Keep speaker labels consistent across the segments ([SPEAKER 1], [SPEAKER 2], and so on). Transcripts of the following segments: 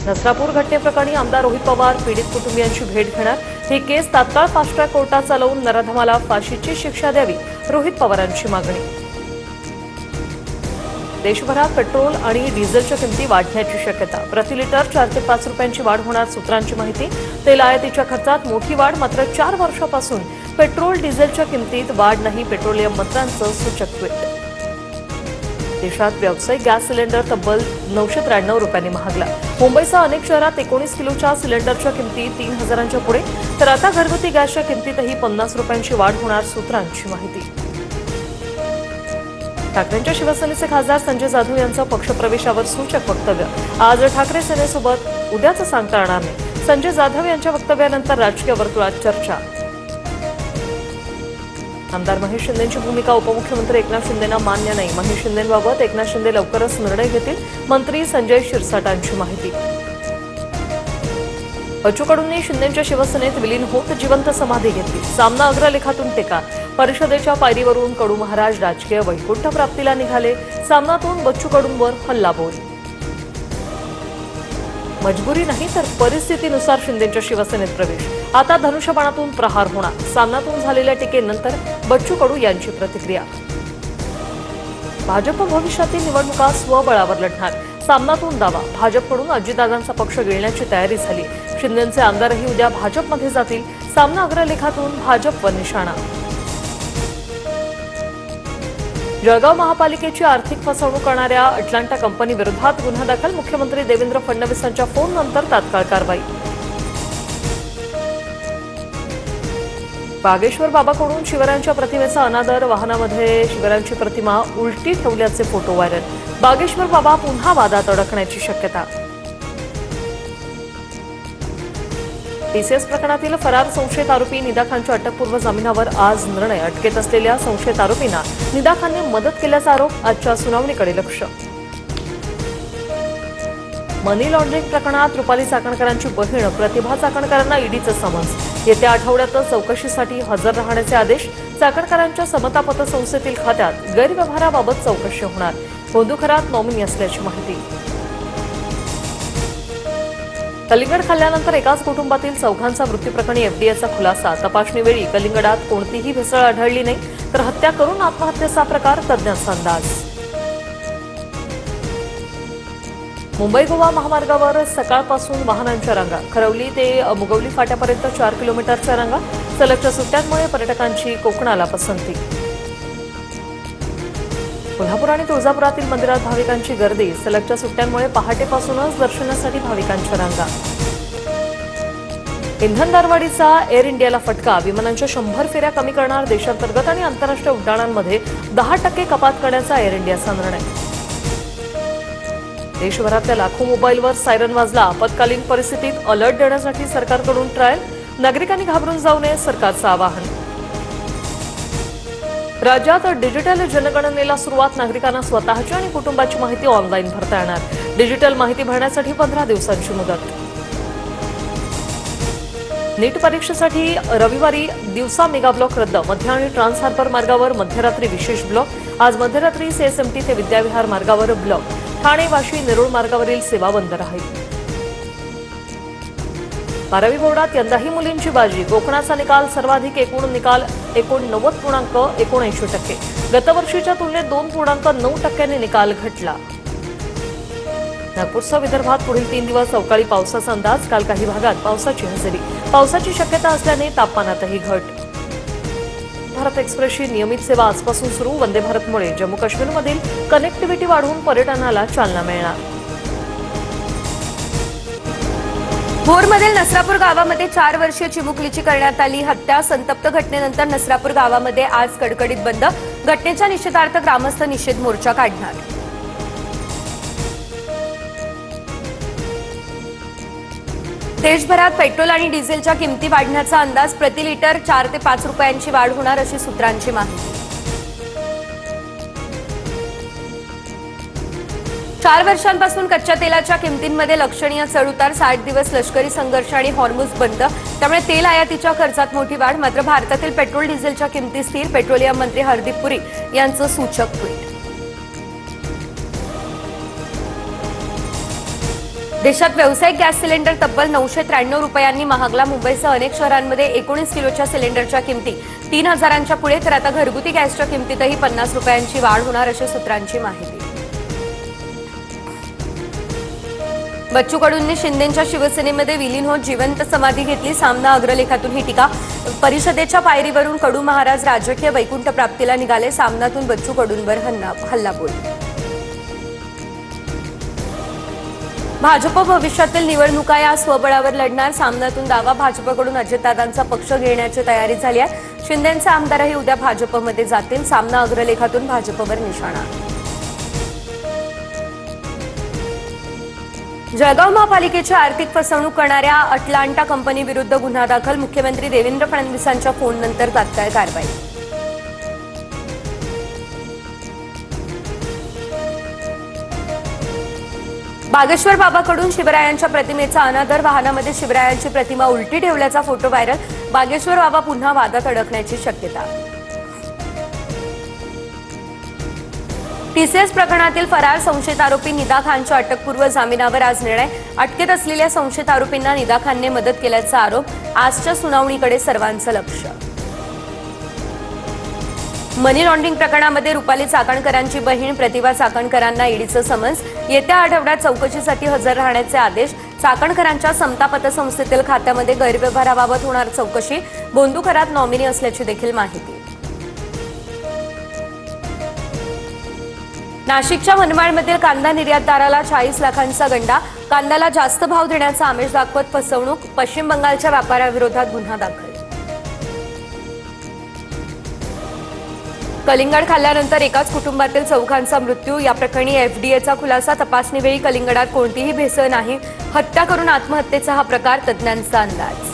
[SPEAKER 1] नसरापूर घटनेप्रकरणी आमदार रोहित पवार पीडित कुटुंबियांची भेट घेणार। ही केस तात्काळ फास्ट ट्रॅक कोर्टात चालवून नराधमाला फाशीची शिक्षा द्यावी, रोहित पवारांची मागणी। देशभरात पेट्रोल आणि डिझेलच्या किमती वाढण्याची शक्यता। प्रति लिटर 4 ते 5 रुपयांची वाढ होणार, सूत्रांची माहिती। तेल आयातीच्या खर्चात मोठी वाढ, मात्र 4 वर्षापासून पेट्रोल डिझेलच्या किमतीत वाढ नाही, पेट्रोलियम मंत्र्यांचं सूचक ट्विट। देशात व्यावसायिक गॅस सिलेंडर तब्बल 993 रुपयांनी महागला। मुंबईसह अनेक शहरात 19 किलोच्या सिलेंडरच्या किमती 3000च्या पुढे, तर आता घरगुती गॅसच्या किमतीतही 50 रुपयांची वाढ होणार, सूत्रांची माहिती। ठाकरेंच्या शिवसेनेचे खासदार संजय जाधव यांचं पक्षप्रवेशावर सूचक वक्तव्य। आज ठाकरे सेनेसोबत उद्याचं सांगता येणार नाही। संजय जाधव यांच्या वक्तव्यानंतर राजकीय वर्तुळात चर्चा। आमदार महेश शिंदेंची भूमिका उपमुख्यमंत्री एकनाथ शिंदेंना मान्य नाही। महेश शिंदेंबाबत एकनाथ शिंदे लवकरच निर्णय घेतील, मंत्री संजय शिरसाटांची माहिती। बच्चू कडूंनी शिंदेंच्या शिवसेनेत विलीन होत जिवंत समाधी घेतली। सामना अग्रलेखातून टीका। परिषदेच्या पायरीवरून कडू महाराज राजकीय वैकुंठ प्राप्तीला निघाले। सामनातून बच्चू कडूंवर हल्लाबोल। मजबुरी नाही तर परिस्थितीनुसार शिंदेंच्या शिवसेनेत प्रवेश। आता धनुष्यबाणातून प्रहार होणार। सामनातून झालेल्या टीकेनंतर बच्चू कडू यांची प्रतिक्रिया। भाजप भविष्यातील निवडणुका स्वबळावर लढणार। सामनातून दावा। भाजपकडून अजितदादांचा पक्ष गिळण्याची तयारी झाली। शिंदेंचे आमदारही उद्या भाजपमध्ये जातील। सामना अग्रलेखातून भाजपवर निशाणा। जळगाव महापालिकेची आर्थिक फसवणूक करणाऱ्या अटलांटा कंपनीविरोधात गुन्हा दाखल। मुख्यमंत्री देवेंद्र फडणवीसांच्या फोननंतर तात्काळ कारवाई। बागेश्वर बाबाकडून शिवरायांच्या प्रतिमेचा अनादर। वाहनामध्ये शिवरायांची प्रतिमा उलटी ठेवल्याचे फोटो व्हायरल। बागेश्वर बाबा पुन्हा वादात अडकण्याची शक्यता। टीसीएस प्रकरणातील फरार संशयित आरोपी निदा खानच्या अटकपूर्व जामिनावर आज निर्णय। अटकेत असलेल्या संशयित आरोपींना निदा खानने मदत केल्याचा आरोप। आजच्या सुनावणीकडे लक्ष। मनी लॉन्ड्रिंग प्रकरणात रुपाली चाकणकरांची बहीण प्रतिभा चाकणकरांना ईडीचं समन्स। येत्या आठवड्यातच चौकशीसाठी हजर राहण्याचे आदेश। चाकणकरांच्या समता पतसंस्थेतील खात्यात गैरव्यवहाराबाबत चौकशी होणार। गोंदूखरात नॉमिनी असल्याची माहिती। कलिंगड खाल्ल्यानंतर एकाच कुटुंबातील 4घांचा मृत्यूप्रकरणी एफडीएचा खुलासा। तपासणीवेळी कलिंगडात कोणतीही भेसळ आढळली नाही, तर हत्या करून आत्महत्येचा प्रकार, तज्ज्ञांचा अंदाज। मुंबई गोवा महामार्गावर सकाळपासून वाहनांच्या रांगा। खरवली ते मुगवली फाट्यापर्यंत 4 किलोमीटरच्या रांगा। सलगच्या सुट्ट्यांमुळे पर्यटकांची कोकणाला पसंती। कोल्हापूर आणि तुळजापुरातील मंदिरात भाविकांची गर्दी। सलगच्या सुट्ट्यांमुळे पहाटेपासूनच दर्शनासाठी भाविकांच्या रांगा। इंधन दरवाढीचा एअर इंडियाला फटका। विमानांच्या 100 फेऱ्या कमी करणार। देशांतर्गत आणि आंतरराष्ट्रीय उड्डाणांमध्ये 10% कपात करण्याचा एअर इंडियाचा निर्णय। देशभरातल्या लाखो मोबाईलवर सायरन वाजला। आपत्कालीन परिस्थितीत अलर्ट देण्यासाठी सरकारकडून ट्रायल। नागरिकांनी घाबरून जाऊ नये, सरकारचं आवाहन। राज्यात डिजिटल जनगणनेला सुरुवात। नागरिकांना स्वतःची आणि कुटुंबाची माहिती ऑनलाईन भरता येणार। डिजिटल माहिती भरण्यासाठी 15 दिवसांची मुदत। नीट परीक्षेसाठी रविवारी दिवसा मेगा ब्लॉक रद्द। मध्य आणि ट्रान्स हार्बर मार्गावर मध्यरात्री विशेष ब्लॉक। आज मध्यरात्री सीएसएमटी ते विद्याविहार मार्गावर ब्लॉक। ठाणे वाशी नेरुळ मार्गावरील सेवा बंद राहील। 12वी बोर्डात यंदाही मुलींची बाजी। कोकणाचा निकाल सर्वाधिक। एकूण निकाल 89.79%। गतवर्षीच्या तुलनेत 2.9% निकाल घटला। नागपूरसह विदर्भात पुढील 3 दिवस अवकाळी पावसाचा अंदाज। काल काही भागात पावसाची हजेरी। पावसाची शक्यता असल्याने तापमानातही घट। भारत एक्सप्रेसची नियमित सेवा आजपासून सुरू। वंदे भारतमुळे जम्मू काश्मीरमधील कनेक्टिव्हिटी वाढून पर्यटनाला चालना मिळणार।
[SPEAKER 2] भोरमधील नसरापूर गावामध्ये 4 वर्षीय चिमुकलीची करण्यात आली हत्या। संतप्त घटनेनंतर नसरापूर गावामध्ये आज कडकडीत बंद। घटनेच्या निषेधार्थ ग्रामस्थ निषेध मोर्चा काढणार। देशभरात पेट्रोल आणि डिझेलच्या किमती वाढण्याचा अंदाज। प्रति लिटर 4 ते 5 रुपयांची वाढ होणार अशी सूत्रांची माहिती। 4 वर्षांपासून कच्च्या तेलाच्या किमतींमध्ये लक्षणीय चढउतार। 60 दिवस लष्करी संघर्ष आणि हॉर्मुझ बंद, त्यामुळे तेल आयातीच्या खर्चात मोठी वाढ। मात्र भारतातील पेट्रोल डिझेलच्या किमती स्थिर। पेट्रोलियम मंत्री हरदीप पुरी यांचं सूचक ट्विट। देशात व्यावसायिक गॅस सिलेंडर तब्बल 993 रुपयांनी महागला. मुंबईसह अनेक शहरांमध्ये 19 किलोच्या सिलेंडरच्या किमती 3,000च्या पुढे, तर आता घरगुती गॅसच्या किमतीतही 50 रुपयांची वाढ होणार अशी सूत्रांची माहिती. बच्चू कडूंनी शिंदेंच्या शिवसेनेमध्ये विलीन होत जिवंत समाधी घेतली. सामना अग्रलेखातून ही टीका. परिषदेच्या पायरीवरून कडू महाराज राजकीय वैकुंठ प्राप्तीला निघाले. सामनातून बच्चू कडूंवर हल्लाबोल. भाजप भविष्यातील निवडणुका या स्वबळावर लढणार. सामनातून दावा. भाजपकडून अजितदादांचा पक्ष घेण्याची तयारी झाली आहे. शिंदेंचे आमदारही उद्या भाजपमध्ये जातील. सामना अग्रलेखातून भाजपवर निशाणा. जळगाव महापालिकेची आर्थिक फसवणूक करणाऱ्या अटलांटा कंपनीविरुद्ध गुन्हा दाखल. मुख्यमंत्री देवेंद्र फडणवीसांच्या फोननंतर तात्काळ कारवाई. बागेश्वर बाबाकडून शिवरायांच्या प्रतिमेचा अनादर. वाहनामध्ये शिवरायांची प्रतिमा उलटी ठेवल्याचा फोटो व्हायरल. बागेश्वर बाबा पुन्हा वादात अडकण्याची शक्यता. टीसीएस प्रकरणातील फरार संशयित आरोपी निदा खानच्या अटकपूर्व जामिनावर आज निर्णय. अटकेत असलेल्या संशयित आरोपींना निदा खानने मदत केल्याचा आरोप. आजच्या सुनावणीकडे सर्वांचं लक्ष. मनी लॉन्ड्रिंग प्रकरणामध्ये रुपाली चाकणकरांची बहीण प्रतिभा चाकणकरांना ईडीचं समन्स. येत्या आठवड्यात चौकशीसाठी हजर राहण्याचे आदेश. चाकणकरांच्या समता पतसंस्थेतील खात्यामध्ये गैरव्यवहाराबाबत होणार चौकशी. बोंदूकरात नॉमिनी असल्याची देखील माहिती. नाशिकच्या मनमाडमधील कांदा निर्यातदाराला 40 लाखांचा गंडा. कांद्याला जास्त भाव देण्याचा आमिष दाखवत फसवणूक. पश्चिम बंगालच्या व्यापाऱ्याविरोधात गुन्हा दाखल. कलिंगड खाल्ल्यानंतर एकाच कुटुंबातील चौघांचा मृत्यू. या प्रकरणी एफडीएचा खुलासा. तपासणीवेळी कलिंगडात कोणतीही भेसळ नाही. हत्या करून आत्महत्येचा हा प्रकार, तज्ज्ञांचा अंदाज.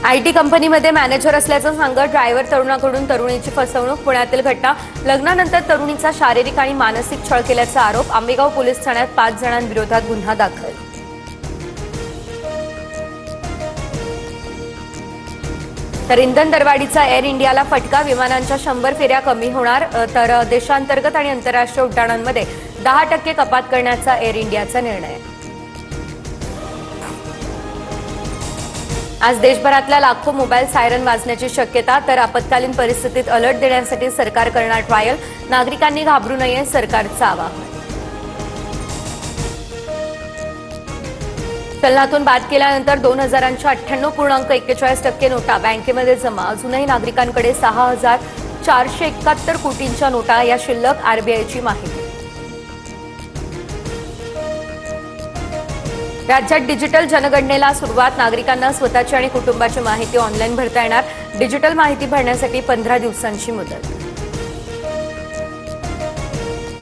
[SPEAKER 2] आयटी कंपनीमध्ये मॅनेजर असल्याचं सांगत ड्रायव्हर तरुणाकडून तरुणीची फसवणूक. पुण्यातील घटना. लग्नानंतर तरुणीचा शारीरिक आणि मानसिक छळ केल्याचा आरोप. आंबेगाव पोलीस ठाण्यात 5 जणांविरोधात गुन्हा दाखल. तर इंधन दरवाढीचा एअर इंडियाला फटका. विमानांच्या 100 फेऱ्या कमी होणार. तर देशांतर्गत आणि आंतरराष्ट्रीय उड्डाणांमध्ये 10% कपात करण्याचा एअर इंडियाचा निर्णय. आज देशभरातल्या लाखो मोबाईल सायरन वाजण्याची शक्यता. तर आपत्कालीन परिस्थितीत अलर्ट देण्यासाठी सरकार करणार ट्रायल. नागरिकांनी घाबरू नये, सरकारचं आवाहन. चलनातून बाद केल्यानंतर 2000च्या 98.41% नोटा बँकेमध्ये जमा. अजूनही नागरिकांकडे 6,471 कोटींच्या नोटा या शिल्लक. आरबीआयची माहिती. राज्यात डिजिटल जनगणनेला सुरुवात. नागरिकांना स्वतःची आणि कुटुंबाची माहिती ऑनलाईन भरता येणार. डिजिटल माहिती भरण्यासाठी 15 दिवसांची मुदत.